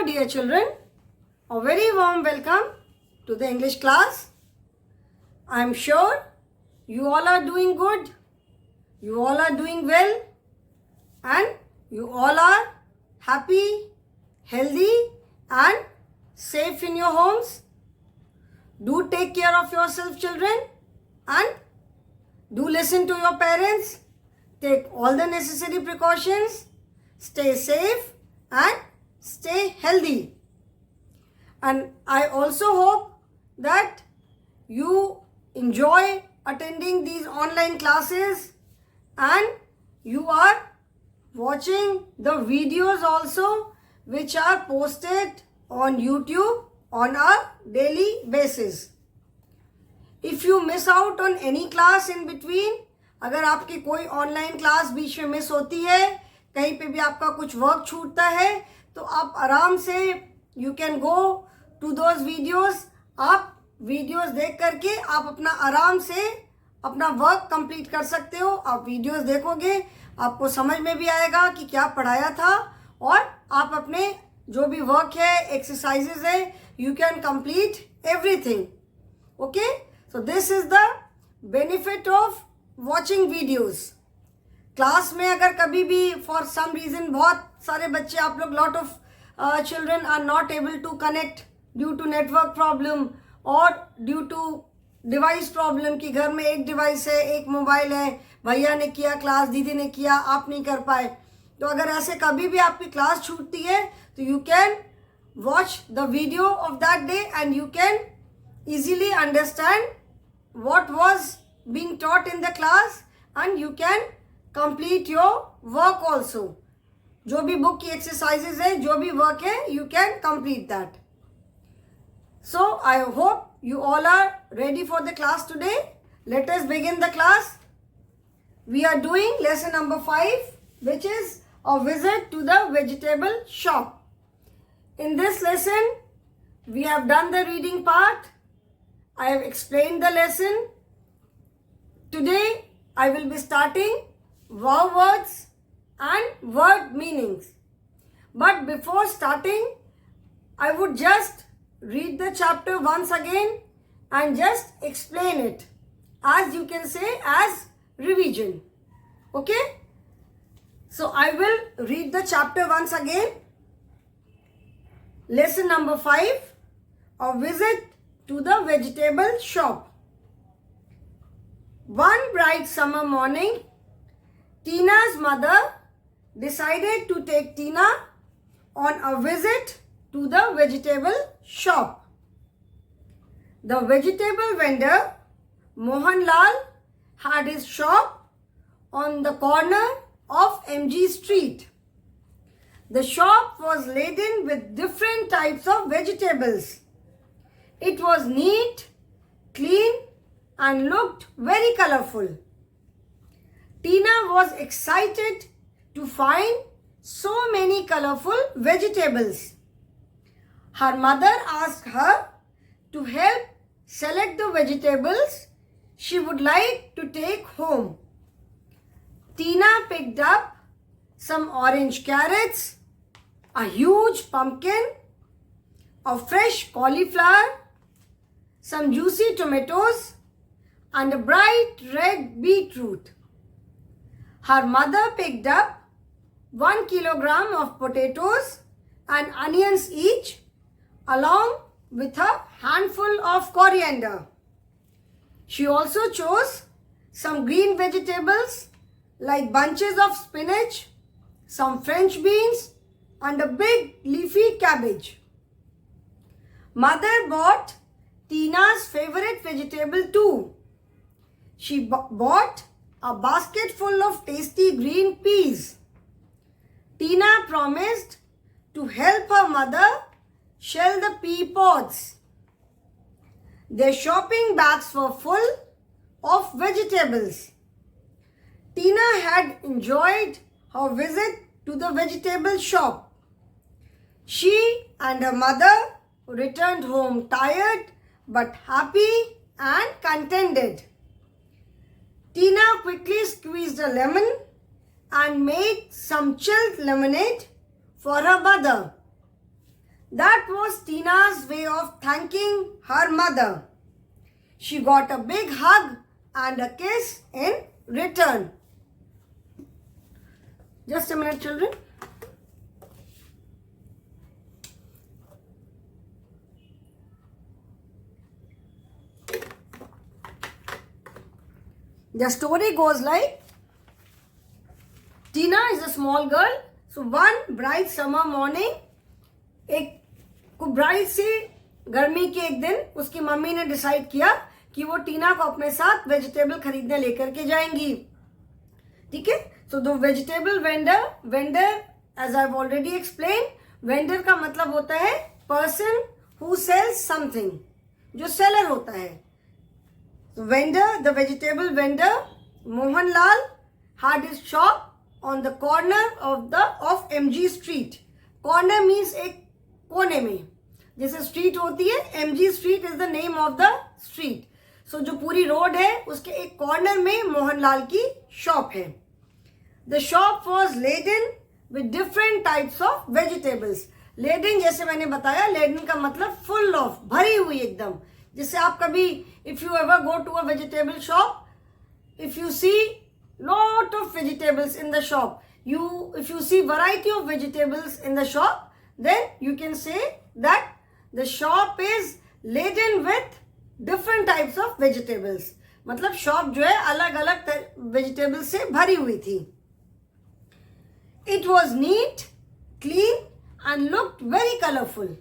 dear children, a very warm welcome to the English class. I am sure you all are doing good, you all are doing well, and you all are happy, healthy and safe in your homes. Do take care of yourself, children, and do listen to your parents. Take all the necessary precautions. Stay safe and stay healthy. And I also hope that you enjoy attending these online classes and you are watching the videos also which are posted on YouTube on a daily basis. If you miss out on any class in between, अगर आपकी कोई online class बीच में miss होती है, कहीं पे भी आपका कुछ वर्क छूटता है, तो आप आराम से you can go to those videos. आप वीडियोस देख करके आप अपना आराम से अपना वर्क कंप्लीट कर सकते हो. आप वीडियोस देखोगे, आपको समझ में भी आएगा कि क्या पढ़ाया था और आप अपने जो भी वर्क है, एक्सरसाइजेज है, you can complete everything. Okay, so this is the benefit of watching videos. Class में अगर कभी भी फॉर सम रीज़न बहुत सारे बच्चे, आप लोग lot of children are not able to connect due to network problem और ड्यू टू डिवाइस प्रॉब्लम, कि घर में एक डिवाइस है, एक मोबाइल है, भैया ने किया क्लास, दीदी ने किया, आप नहीं कर पाए. तो अगर ऐसे कभी भी आपकी क्लास छूटती है तो you can watch the video of that day and you can easily understand what was being taught in the class and you can complete your work also. जो भी बुक की एक्सरसाइजेज है, जो भी वर्क है, you can complete that. So I hope you all are ready for the class today. Let us begin the class. We are doing lesson number 5, which is a visit to the vegetable shop. In this lesson, we have done the reading part. I have explained the lesson. Today, I will be starting verb words and word meanings. But before starting, I would just read the chapter once again and just explain it, as you can say, as revision. Okay? So, I will read the chapter once again. Lesson number 5, a visit to the vegetable shop. One bright summer morning, Tina's mother decided to take Tina on a visit to the vegetable shop. The vegetable vendor, Mohan Lal, had his shop on the corner of MG Street. The shop was laden with different types of vegetables. It was neat, clean and looked very colorful. Tina was excited to find so many colorful vegetables. Her mother asked her to help select the vegetables she would like to take home. Tina picked up some orange carrots, a huge pumpkin, a fresh cauliflower, some juicy tomatoes and a bright red beetroot. Her mother picked up 1 kilogram of potatoes and onions each, along with a handful of coriander. She also chose some green vegetables like bunches of spinach, some French beans and a big leafy cabbage. Mother bought Tina's favorite vegetable too. She bought a basket full of tasty green peas. Tina promised to help her mother shell the pea pods. Their shopping bags were full of vegetables. Tina had enjoyed her visit to the vegetable shop. She and her mother returned home tired but happy and contented. Tina quickly squeezed a lemon and made some chilled lemonade for her mother. That was Tina's way of thanking her mother. She got a big hug and a kiss in return. Just a minute, children. The story goes like, Tina is a small girl. So one bright summer morning, एक bright सी गर्मी के एक दिन उसकी mummy ने decide किया कि वो टीना को अपने साथ वेजिटेबल खरीदने लेकर के जाएंगी. ठीक है. So the vegetable vendor as I already explain, vendor का मतलब होता है पर्सन हु सेल्स समथिंग, जो सेलर होता है. Vendor, the vegetable vendor, Mohanlal, had his shop on the corner of MG Street. Corner means एक कोने में, जैसे स्ट्रीट होती है, MG Street is the name of the street. So जो पूरी रोड है उसके एक कॉर्नर में मोहनलाल की शॉप है. The shop was laden with different types of vegetables. Laden जैसे मैंने बताया, laden का मतलब full of, भरी हुई एकदम. जिससे आप कभी if you ever go to a vegetable shop, if you see lot of vegetables in the shop, if you see variety of vegetables in the shop, then you can say that the shop is laden with different types of vegetables. मतलब shop जो है अलग अलग vegetables से भरी हुई थी. It was neat, clean and looked very colorful.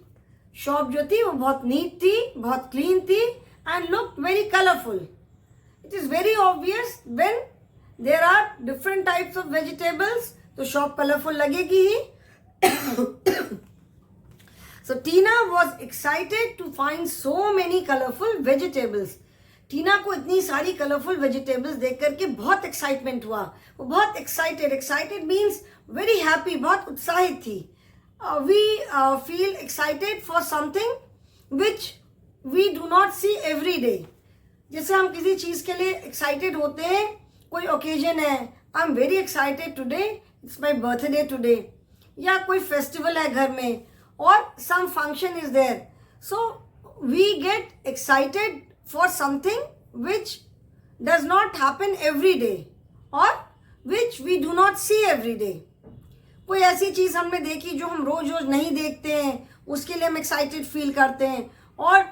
Shop जो थी वो बहुत नीट थी, बहुत क्लीन थी and look very colourful. It is very obvious when there are different types of vegetables, तो शॉप कलरफुल लगेगी ही. So Tina was excited to find so many colourful vegetables. Tina को इतनी सारी कलरफुल वेजिटेबल्स देख करके बहुत एक्साइटमेंट हुआ. वो बहुत एक्साइटेड मीन्स वेरी हैप्पी, बहुत उत्साहित थी. We feel excited for something which we do not see every day. जैसे हम किसी चीज के लिए एक्साइटेड होते हैं, कोई ओकेजन है, I am very excited today, it's my birthday today, या कोई फेस्टिवल है घर में और some function is there, so we get excited for something which does not happen every day और which we do not see every day. कोई ऐसी चीज हमने देखी जो हम रोज रोज नहीं देखते हैं, उसके लिए हम एक्साइटेड फील करते हैं. और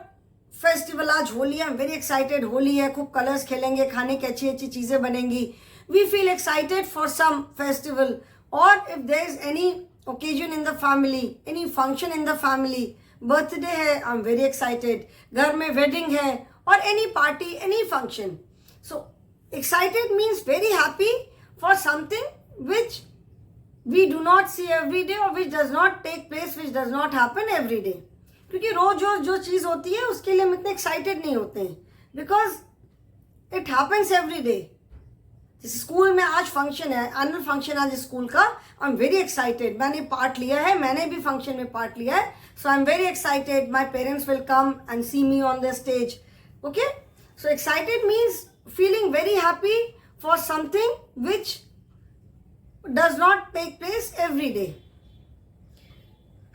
फेस्टिवल, आज होली है, वेरी एक्साइटेड, होली है, खूब कलर्स खेलेंगे, खाने की अच्छी अच्छी चीजें बनेंगी. We feel excited for some festival. और if there is any occasion in the family, any function in the family, birthday है, आई एम वेरी एक्साइटेड, घर में वेडिंग है, और any party, any function. So excited means very happy for something which we do not see every day or which does not take place, which does not happen every day. क्योंकि रोज रोज जो चीज होती है उसके लिए हम इतने एक्साइटेड नहीं होते हैं, because it happens every day. जैसे स्कूल में आज फंक्शन है, एनुअल फंक्शन आज स्कूल का, आई एम वेरी एक्साइटेड, मैंने पार्ट लिया है, मैंने भी फंक्शन में पार्ट लिया है, so I am very excited, my parents will come and see me on the stage. Okay, so excited means feeling very happy for something which does not take place every day.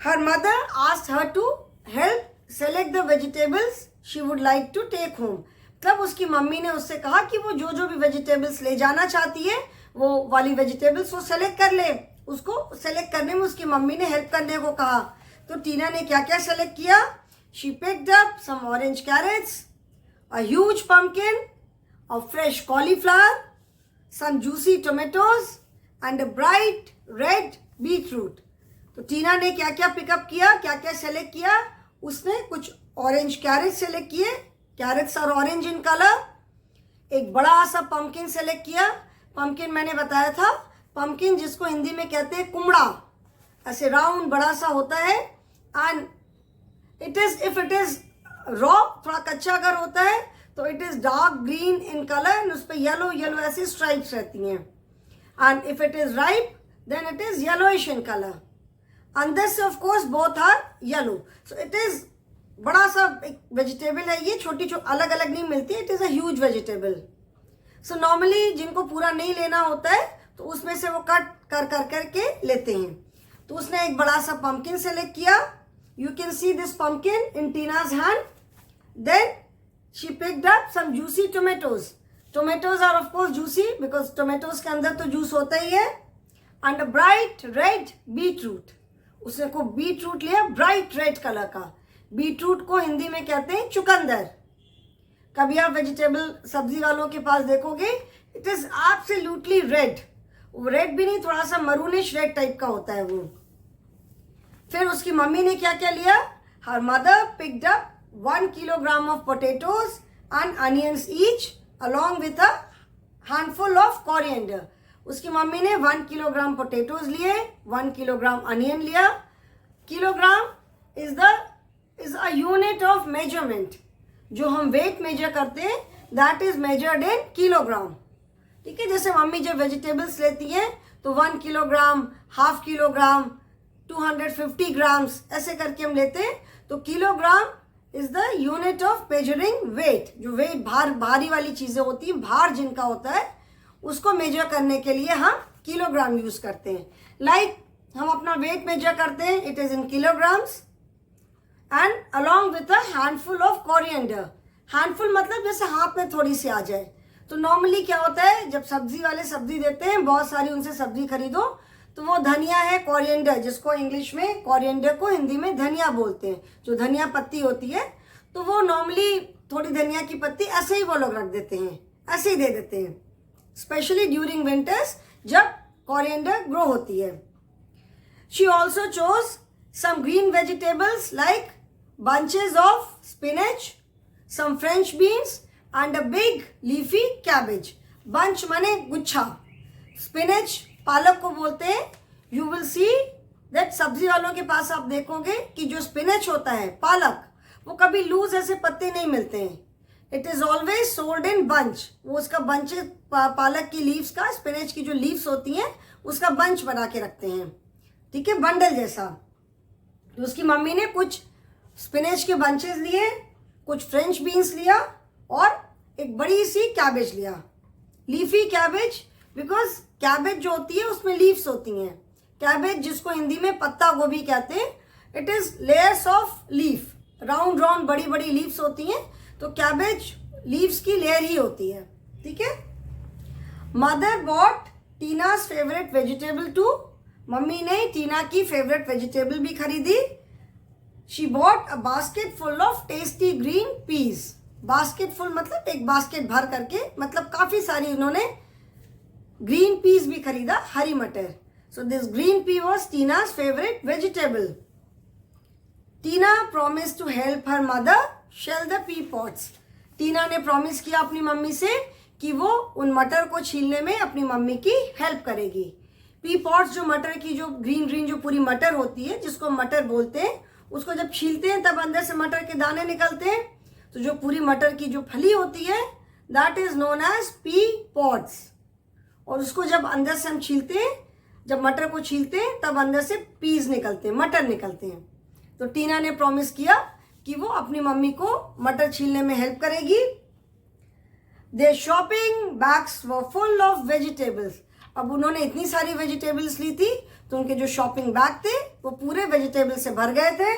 Her mother asked her to help select the vegetables she would like to take home. तब उसकी mummy ने उससे कहा कि वो जो जो भी वेजिटेबल्स ले जाना चाहती है वो वाली वेजिटेबल्स वो सेलेक्ट कर ले. उसको सेलेक्ट करने में उसकी मम्मी ने हेल्प करने को कहा. तो टीना ने क्या क्या सेलेक्ट किया? She picked up some orange carrots, a huge pumpkin, a fresh cauliflower, some juicy tomatoes and a bright red beetroot. तो टीना ने क्या क्या पिकअप किया, क्या क्या सेलेक्ट किया? उसने कुछ ऑरेंज कैरेट सेलेक्ट किए, carrots are orange in colour. एक बड़ा सा पंपकिन सेलेक्ट किया. पंपकिन मैंने बताया था, पंपकिन जिसको हिंदी में कहते हैं कुमड़ा, ऐसे राउंड बड़ा सा होता है. एंड इट इज रॉ, थोड़ा कच्चा अगर होता है तो it is dark green in colour and उस पर येलो येलो ऐसी स्ट्राइप्स रहती हैं. And if it is ripe, then it is yellowish in color. And this, of course, both are yellow. So it is बड़ा सा एक vegetable है ये, छोटी अलग अलग नहीं मिलती. It is a huge vegetable. So normally जिनको पूरा नहीं लेना होता है तो उसमें से वो कट कर करके लेते हैं. तो उसने एक बड़ा सा पंपकिन सेलेक्ट किया, You can see this pumpkin in Tina's hand. Then she picked up some juicy tomatoes. Tomatoes are of course juicy because tomatoes के अंदर तो जूस होता ही है. And a bright red beetroot. उसने को beetroot लिया bright red colour का. Beetroot को हिंदी में कहते हैं चुकंदर. कभी आप वेजिटेबल सब्जी वालों के पास देखोगे, it is absolutely red. Red भी नहीं, थोड़ा सा मरूनिश रेड टाइप का होता है वो. फिर उसकी मम्मी ने क्या क्या लिया? Her mother picked up 1 kilogram of potatoes and onions each along with a handful of coriander. उसकी मम्मी ने 1 किलोग्राम पोटैटोज लिए, 1 किलोग्राम अनियन लिया. Kilogram is a unit of measurement. जो हम वेट मेजर करते हैं that is measured in kilogram. ठीक है, जैसे मम्मी जब वेजिटेबल्स लेती है तो 1 किलोग्राम, हाफ किलोग्राम, 250 ग्राम्स ऐसे करके हम लेते हैं. तो kilogram is the unit of measuring weight. जो वेट भारी वाली चीजें होती हैं, भार जिनका होता है, उसको मेजर करने के लिए हम किलोग्राम यूज करते हैं. लाइक हम अपना वेट मेजर करते हैं, it is in kilograms. And along with a handful of coriander. Handful मतलब जैसे हाथ में थोड़ी सी आ जाए. तो नॉर्मली क्या होता है, जब सब्जी वाले सब्जी देते हैं, बहुत सारी उनसे सब्जी खरीदो, तो वो धनिया है, कोरिएंडर, जिसको इंग्लिश में कोरिएंडर को हिंदी में धनिया बोलते हैं, जो धनिया पत्ती होती है. तो वो नॉर्मली थोड़ी धनिया की पत्ती ऐसे ही वो लोग रख देते हैं, ऐसे ही दे देते हैं, स्पेशली ड्यूरिंग विंटर्स जब कोरिएंडर ग्रो होती है. She also chose some green vegetables like bunches of spinach, some French beans and a big leafy cabbage. Bunch माने गुच्छा. Spinach पालक को बोलते हैं. You will see that सब्जी वालों के पास आप देखोगे कि जो spinach होता है, पालक, वो कभी लूज ऐसे पत्ते नहीं मिलते हैं. It is always sold in bunch. वो उसका bunch पालक की लीव्स का, spinach की जो लीव्स होती हैं उसका bunch बना के रखते हैं. ठीक है, बंडल जैसा. तो उसकी मम्मी ने कुछ स्पिनेच के बंचेस लिए, कुछ फ्रेंच बीन्स लिया और एक बड़ी सी कैबेज लिया. लीफी कैबेज, बिकॉज कैबेज जो होती है उसमें लीव्स होती हैं. कैबेज जिसको हिंदी में पत्ता गोभी कहते हैं, it is layers of leaf. Round round बड़ी बड़ी लीव्स होती हैं, तो कैबेज लीव्स की लेयर ही होती है. ठीक है. Mother bought Tina's favourite vegetable too. Mummy ने टीना की फेवरेट वेजिटेबल भी खरीदी. She bought a basket full of tasty green peas. Basket full मतलब एक बास्केट भर करके, मतलब काफी सारी उन्होंने ग्रीन पीस भी खरीदा, हरी मटर. So this green pea was Tina's favorite vegetable. Tina promised to help her mother shell the pea pods. टीना ने प्रॉमिस किया अपनी मम्मी से कि वो उन मटर को छीलने में अपनी मम्मी की हेल्प करेगी. पी पॉट्स जो मटर की जो ग्रीन जो पूरी मटर होती है, जिसको मटर बोलते हैं, उसको जब छीलते हैं तब अंदर से मटर के दाने निकलते हैं. तो जो पूरी मटर की जो फली होती है that is known as pea pods. और उसको जब अंदर से हम छीलते हैं, जब मटर को छीलते हैं तब अंदर से पीस निकलते हैं, मटर निकलते हैं. तो टीना ने प्रॉमिस किया कि वो अपनी मम्मी को मटर छीलने में हेल्प करेगी. Their shopping bags were full of vegetables. अब उन्होंने इतनी सारी वेजिटेबल्स ली थी तो उनके जो शॉपिंग बैग थे वो पूरे वेजिटेबल से भर गए थे.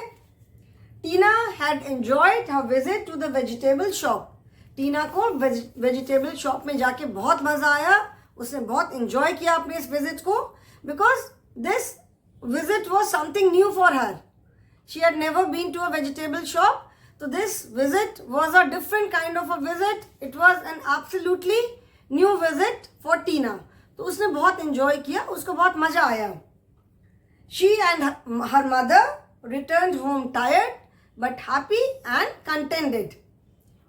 Tina had enjoyed her visit to the vegetable shop. Tina को वेजिटेबल शॉप में जाके बहुत मजा आया. उसने बहुत एंजॉय किया अपने इस विजिट को, because this visit was something new for her. She had never been to a vegetable shop. तो this visit was a different kind of a visit. It was an absolutely new visit for Tina. तो उसने बहुत enjoy किया, उसको बहुत मजा आया. She and her mother returned home tired but happy and contented.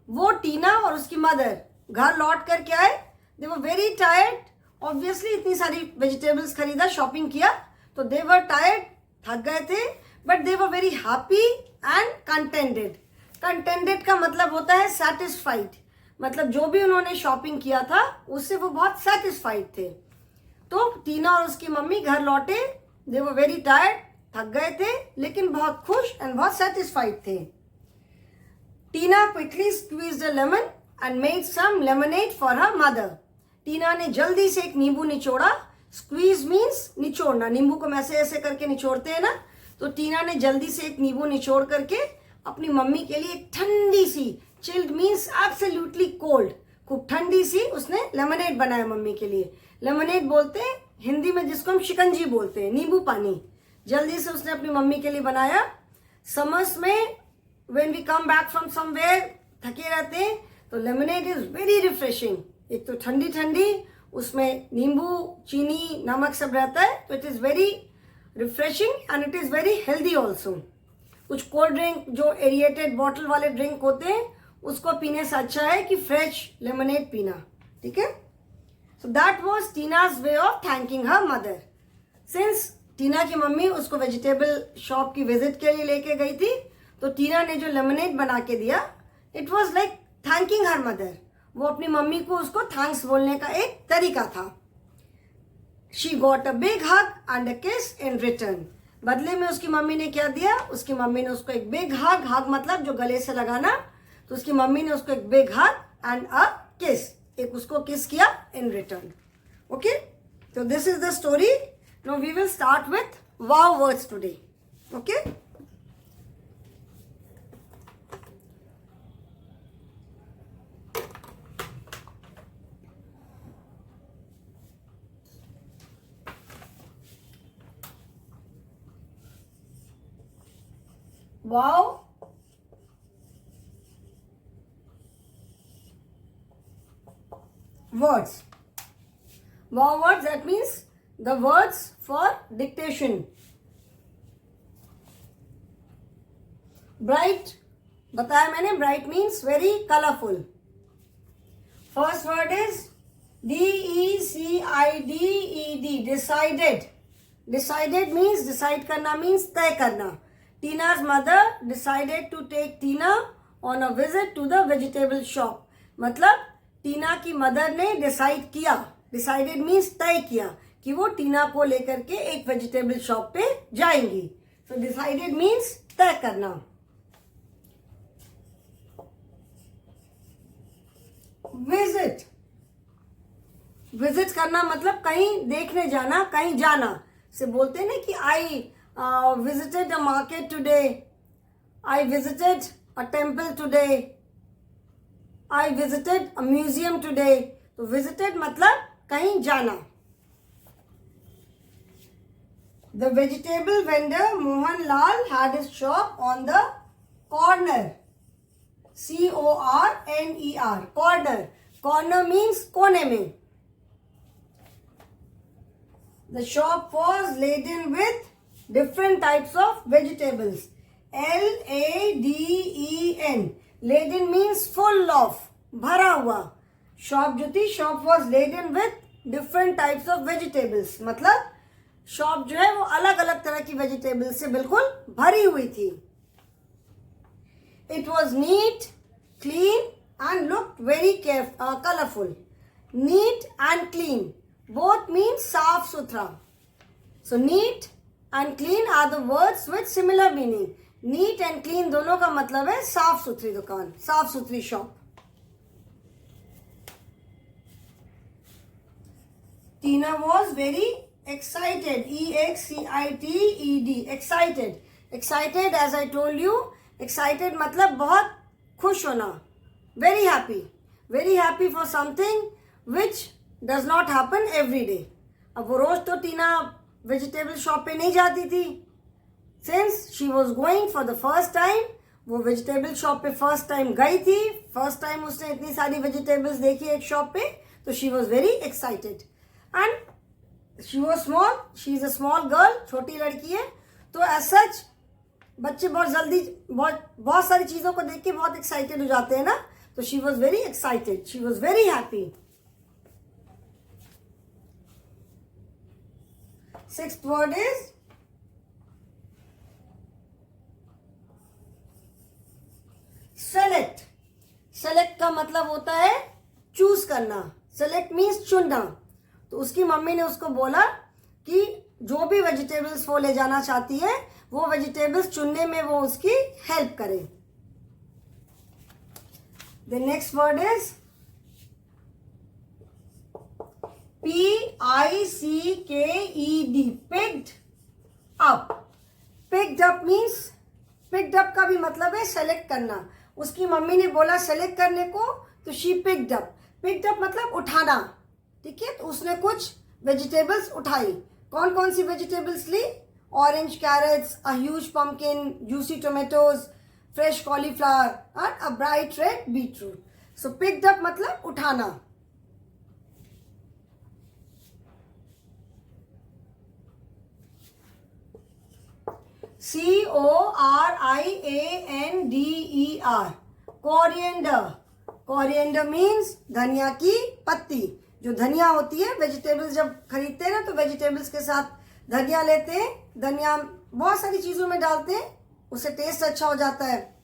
वो टीना और उसकी मदर घर लौट कर के आए. They were very tired. Obviously इतनी सारी वेजिटेबल्स खरीदा, शॉपिंग किया, तो they were tired, थक गए थे, but they were very happy and contented. Contented का मतलब होता है satisfied. मतलब जो भी उन्होंने शॉपिंग किया था उससे वो बहुत satisfied थे. तो टीना और उसकी मम्मी घर लौटे. They were very tired, थक गए थे, लेकिन बहुत खुश and बहुत satisfied थे. Tina quickly squeezed a lemon and made some lemonade for her mother. टीना ने जल्दी से एक नींबू निचोड़ा. Squeeze means निचोड़ना. नींबू को ऐसे ऐसे करके निचोड़ते हैं ना, तो टीना ने जल्दी से एक नींबू निचोड़ करके अपनी मम्मी के लिए ठंडी सी, चिल्ड मीन्स एब्सोल्युटली कोल्ड, खूब ठंडी सी उसने लेमनेड बनाया मम्मी के लिए। लेमनेड बोलते हैं हिंदी में जिसको हम शिकंजी बोलते हैं, नींबू पानी। जल्दी से उसने अपनी मम्मी के लिए बनाया। समर्स में when we come back from somewhere, थके रहते हैं, तो लेमनेड इज वेरी रिफ्रेशिंग। एक तो ठंडी ठंडी, उसमें नींबू, चीनी, नमक सब रहता है, तो it is very refreshing and it is very healthy also. कुछ कोल्ड ड्रिंक जो एरिएटेड बॉटल वाले ड्रिंक होते हैं उसको पीने से अच्छा है कि फ्रेश लेमनेड पीना। ठीक है, so that was Tina's way of thanking her mother. Since Tina की मम्मी उसको वेजिटेबल शॉप की विजिट के लिए लेके गई थी, तो टीना ने जो लेमनेड बना के दिया, it was like thanking her mother. वो अपनी मम्मी को उसको थैंक्स बोलने का एक तरीका था। She got a big hug and अ किस इन रिटर्न। बदले में उसकी मम्मी ने क्या दिया, उसकी मम्मी ने उसको एक बिग हग, हग मतलब जो गले से लगाना, तो उसकी मम्मी ने उसको एक बिग हग एंड अ किस, एक उसको किस किया in return. Okay, so this is the story. Now we will start with wow words today. Okay, wow words. Wow words, that means the words for dictation. Bright, बताया मैंने, bright means very colorful. First word is DECIDED, decided. Decided means decide करना means तय करना. Tina's mother decided to take Tina on a visit to the vegetable shop. मतलब टीना की mother ने decide किया, decided means तय किया कि वो टीना को लेकर के एक वेजिटेबल शॉप पे जाएंगी। सो डिसाइडेड मीन्स तय करना। विजिट, विजिट करना मतलब कहीं देखने जाना, कहीं जाना से बोलते हैं ना कि I visited a market today, I visited a temple today, I visited a museum today. तो visited मतलब कहीं जाना। The vegetable vendor Mohan Lal had his shop on the corner. CORNER, corner. Corner means कोने में। The shop was laden with different types of vegetables. LADEN. Laden means full of, भरा हुआ। Shop जो थी, shop was laden with different types of vegetables, मतलब shop जो है वो अलग अलग तरह की वेजिटेबल्स से बिल्कुल भरी हुई थी। It was neat, clean and looked very colourful. Neat and clean both mean साफ सुथरा। So neat and clean are the words with similar meaning. Neat and clean दोनों का मतलब है साफ सुथरी दुकान, साफ सुथरी shop. Tina was very excited, EXCITED, excited. Excited as I told you, excited मतलब बहुत खुश होना, very happy for something which does not happen every day. अब वो रोज तो टीना वेजिटेबल शॉप पे नहीं जाती थी। Since she was going for the first time, वो वेजिटेबल शॉप पे फर्स्ट टाइम गई थी, फर्स्ट टाइम उसने इतनी सारी वेजिटेबल्स देखी एक शॉप पे, तो she was very excited and she was small, she is a small girl, छोटी लड़की है, तो एज सच बच्चे बहुत जल्दी बहुत सारी चीजों को देख के बहुत एक्साइटेड हो जाते हैं ना, तो she was very excited, she was very happy. Sixth word is select. Select का मतलब होता है चूज करना। सेलेक्ट मीन्स चुनना। तो उसकी मम्मी ने उसको बोला कि जो भी वेजिटेबल्स वो ले जाना चाहती है, वो वेजिटेबल्स चुनने में वो उसकी हेल्प करे। The next word is PICKED, picked up। Picked up means, picked up का भी मतलब है सेलेक्ट करना. उसकी मम्मी ने बोला सेलेक्ट करने को, तो she picked up. Picked up मतलब उठाना. ठीक है, तो उसने कुछ वेजिटेबल्स उठाई. कौन कौन सी वेजिटेबल्स ली? Orange carrots, a huge pumpkin, juicy tomatoes, fresh cauliflower and a bright red beetroot. So picked up मतलब उठाना. CORIANDER, coriander. कोरिएंडर मीन्स धनिया की पत्ती. जो धनिया होती है, वेजिटेबल्स जब खरीदते हैं ना तो वेजिटेबल्स के साथ धनिया लेते हैं. धनिया बहुत सारी चीजों में डालते हैं, उससे टेस्ट अच्छा हो जाता है.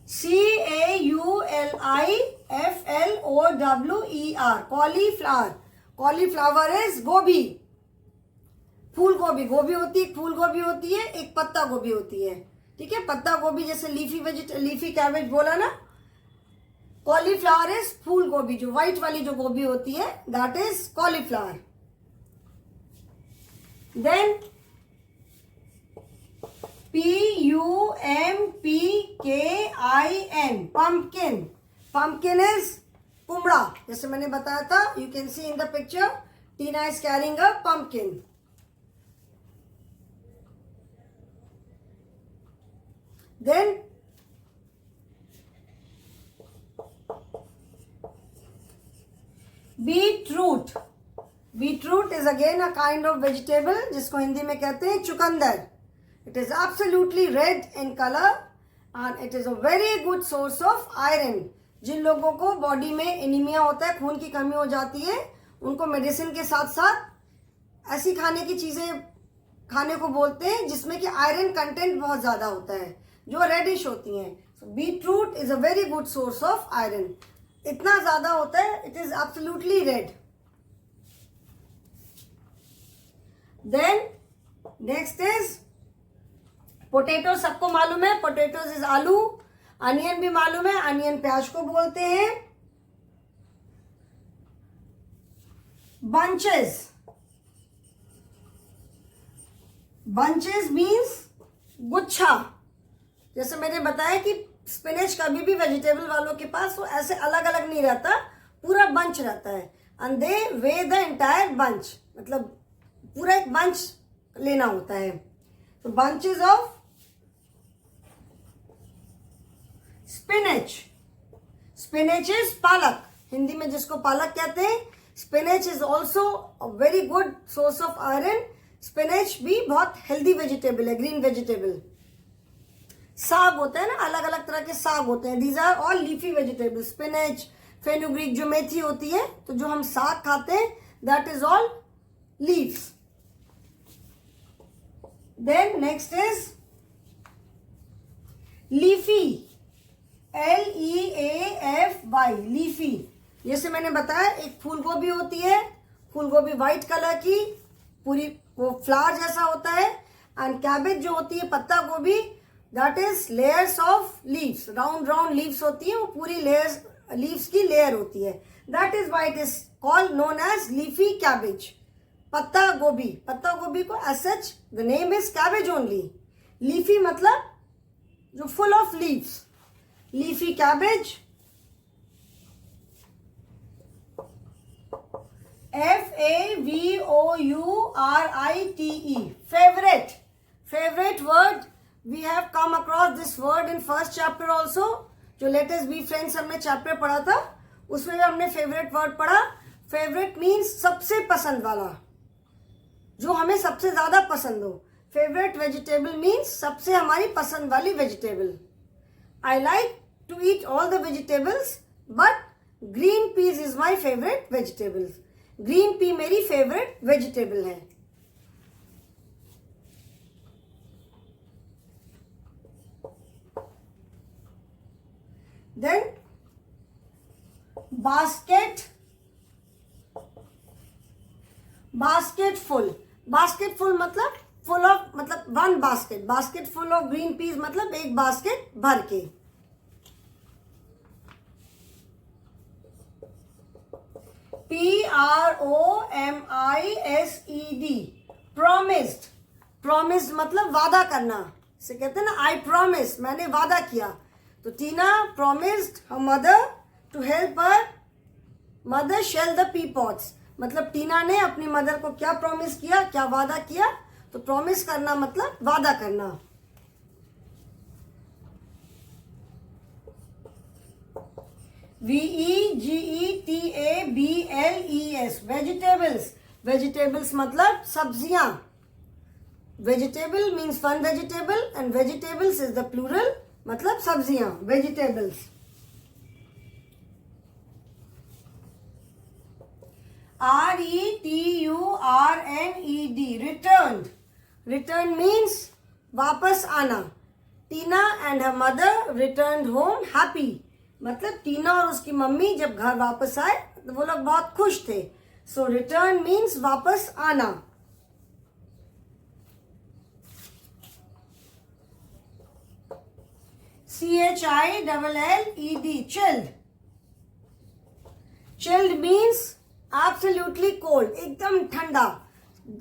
CAULIFLOWER, cauliflower. कॉलीफ्लावर इज गोभी. फूल गोभी, गोभी होती है, फूल गोभी होती है, एक पत्ता गोभी होती है. ठीक है, पत्ता गोभी जैसे लीफी कैबेज बोला ना. कॉलीफ्लावर इज फूल गोभी, जो व्हाइट वाली जो गोभी होती है, that is cauliflower. Then PUMPKIN, pumpkin. Pumpkin is कुमड़ा. जैसे मैंने बताया था, you can see in the picture, Tina is carrying a pumpkin. Then beetroot. Beetroot is again a kind of vegetable जिसको हिंदी में कहते हैं चुकंदर. It is absolutely red in color and it is a very good source of iron. जिन लोगों को body में anaemia होता है, खून की कमी हो जाती है, उनको मेडिसिन के साथ साथ ऐसी खाने की चीजें खाने को बोलते हैं जिसमें कि आयरन कंटेंट बहुत ज्यादा होता है, जो रेडिश होती हैं. So beetroot is a very good source of iron. इतना ज्यादा होता है, it is absolutely red. Then next is potato. सबको मालूम है, पोटैटोज इज आलू. अनियन भी मालूम है, अनियन प्याज को बोलते हैं. बंचेस. बंचेस मीन्स गुच्छा. जैसे मैंने बताया कि स्पिनच कभी भी वेजिटेबल वालों के पास वो ऐसे अलग अलग नहीं रहता, पूरा बंच रहता है. And they way the entire bunch, मतलब पूरा एक बंच लेना होता है. तो bunches of spinach. Spinach is पालक, हिंदी में जिसको पालक कहते हैं. Spinach is also a very good source of iron. Spinach भी बहुत हेल्दी वेजिटेबल है, ग्रीन वेजिटेबल. साग होता है ना, अलग अलग तरह के साग होते हैं. These are all leafy vegetable. Spinach, fenugreek जो मेथी होती है, तो जो हम साग खाते हैं, that is all leaves. Then next is leafy. LEAFY, leafy. जैसे मैंने बताया, एक फूल गोभी होती है, फूल गोभी व्हाइट कलर की, पूरी वो फ्लावर जैसा होता है. एंड कैबेज जो होती है, पत्ता गोभी, that is layers of leaves. Round round leaves होती है, वो पूरी लेयर्स, लीव्स की लेयर होती है. That is why it is called known as leafy cabbage. पत्ता गोभी. पत्ता गोभी को as such the name is cabbage only. Leafy मतलब जो full of leaves. Leafy cabbage. FAVOURITE, favorite. Favorite word, we have come across this word in first chapter also. जो Let Us Be Friends हमने chapter पढ़ा था, उसमें भी हमने favourite word पढ़ा. फेवरेट मीन्स सबसे पसंद वाला, जो हमें सबसे ज्यादा पसंद हो. फेवरेट वेजिटेबल मीन्स सबसे हमारी पसंद वाली vegetable. I like to eat all the vegetables, but green peas is my favourite vegetables. Green pea मेरी फेवरेट वेजिटेबल है. Then basket. बास्केटफुल. बास्केटफुल मतलब फुल ऑफ, मतलब one basket. Basket full of green peas मतलब एक basket भर के. PROMISED, promised. Promised मतलब वादा करना, इसे कहते हैं ना I promise, मैंने वादा किया. तो टीना promised her mother to help her mother shell the pea pods. मतलब टीना ने अपनी मदर को क्या प्रॉमिस किया, क्या वादा किया. तो प्रॉमिस करना मतलब वादा करना. VEGETABLES vegetables. वेजिटेबल्स मतलब सब्जियां. Vegetable means one vegetable and vegetables is the plural, मतलब सब्जियां, vegetables. RETURNED returned. Returned means वापस आना. Tina and her mother returned home happy. मतलब टीना और उसकी मम्मी जब घर वापस आए तो वो लोग बहुत खुश थे. सो रिटर्न मीन्स वापस आना. CHILLED chilled. Chilled means absolutely cold, एकदम ठंडा.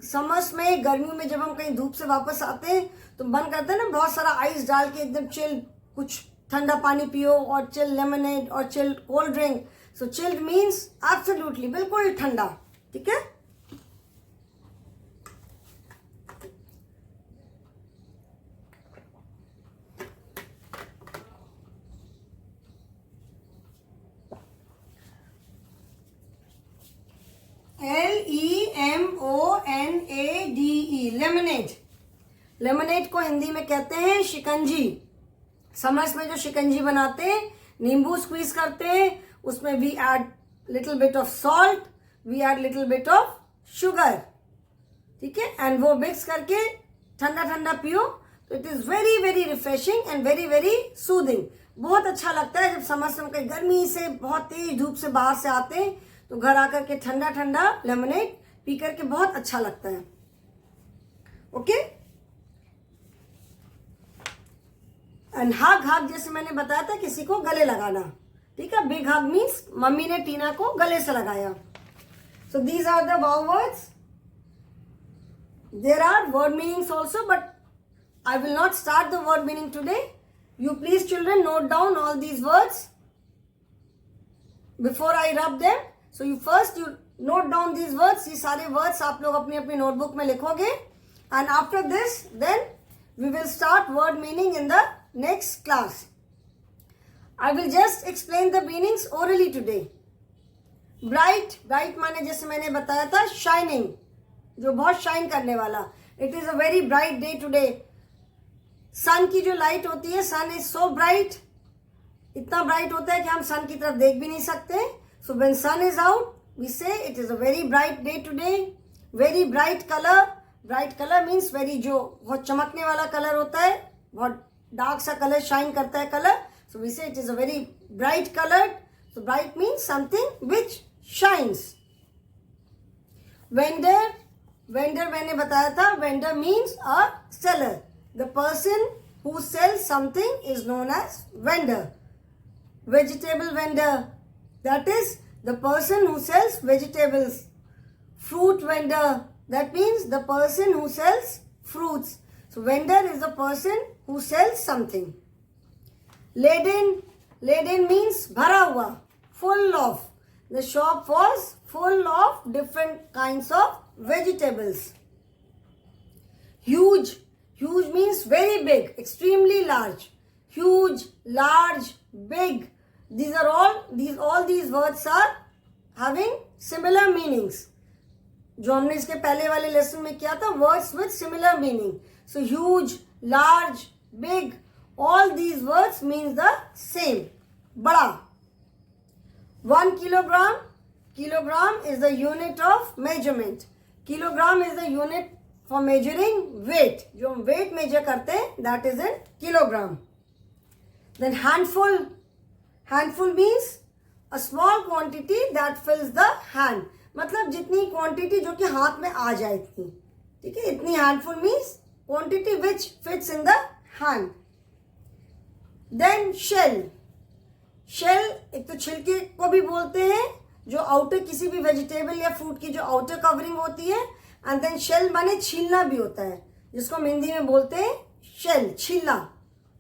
समर्स में, गर्मियों में जब हम कहीं धूप से वापस आते हैं तो मन करता है ना बहुत सारा आइस डाल के एकदम चिल कुछ ठंडा पानी पियो, और चिल लेमनेड और चिल कोल्ड ड्रिंक. सो चिल्ड मीन्स एब्सोल्युटली, बिल्कुल ठंडा. ठीक है. LEMONADE lemonade. लेमनेड को हिंदी में कहते हैं शिकंजी. समर्स में जो शिकंजी बनाते हैं, नींबू स्क्वीज करते हैं, उसमें we add little bit of salt, we add little bit of sugar. ठीक है. एंड वो मिक्स करके ठंडा ठंडा पियो तो it is very very refreshing and very very soothing. बहुत अच्छा लगता है जब समर्स में कहीं गर्मी से बहुत तेज धूप से बाहर से आते हैं तो घर आकर के ठंडा ठंडा लेमनेड पी करके बहुत अच्छा लगता है. ओके. एंड हग, हग जैसे मैंने बताया था किसी को गले लगाना. ठीक है. बिग हग मीन्स मम्मी ने टीना को गले से लगाया. So these are the wow words. There are word meanings also, but I will not start the word meaning today. You please children note down all these words before I rub them. So you first you note down these words. ये सारे words आप लोग अपनी अपनी notebook में लिखोगे. And after this then we will start word meaning in the next class. I will just explain the meanings orally today. Bright, bright माने जैसे मैंने बताया था shining, जो बहुत शाइन करने वाला. It is a very bright day today. सन की जो लाइट होती है, सन is so bright, इतना ब्राइट होता है कि हम सन की तरफ देख भी नहीं सकते. So when sun is out, we say it is a very bright day today. Very bright color. Bright colour means very, जो बहुत चमकने वाला कलर होता है, बहुत डार्क सा कलर शाइन करता है colour. So we say it is a very bright colour. So bright means something which shines. Vendor, vendor मैंने बताया था, vendor means a seller. The person who sells something is known as vendor. Vegetable vendor, that is the person who sells vegetables. Fruit vendor, that means the person who sells fruits. So vendor is the person who sells something. Laden, laden means bhara hua, full of. The shop was full of different kinds of vegetables. Huge, huge means very big, extremely large. Huge, large, big. All these words are having similar meanings. जो हमने इसके पहले वाले lesson में किया था, words with similar meaning. So huge, large, big, all these words means the same, बड़ा. 1 kilogram, kilogram is the unit of measurement. Kilogram is the unit for measuring weight. जो हम weight measure करते हैं, that is in kilogram. Then handful, handful means a small quantity that fills the hand. मतलब जितनी quantity जो कि हाथ में आ जाए इतनी. ठीक है. इतनी handful means quantity which fits in the hand. Then shell, shell एक तो छिलके को भी बोलते हैं, जो आउटर किसी भी वेजिटेबल या फ्रूट की जो आउटर कवरिंग होती है. एंड देन शेल माने छीलना भी होता है, जिसको हम हिंदी में बोलते हैं शेल, छीलना।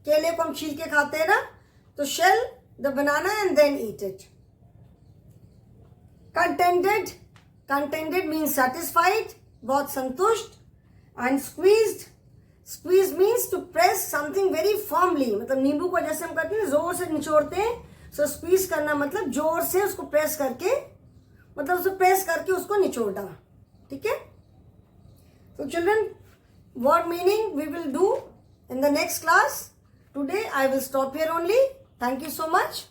केले को हम छील के खाते हैं ना, तो shell the banana and then eat it. Contented, contented means satisfied, बहुत संतुष्ट। And squeezed, squeeze means to press something very firmly, मतलब नींबू को जैसे हम करते हैं जोर से निचोड़ते हैं, सो स्क्वीज करना मतलब जोर से उसको प्रेस करके, मतलब उसको प्रेस करके उसको निचोड़ना, ठीक है। तो children, word meaning we will do in the next class. Today I will stop here only. Thank you so much.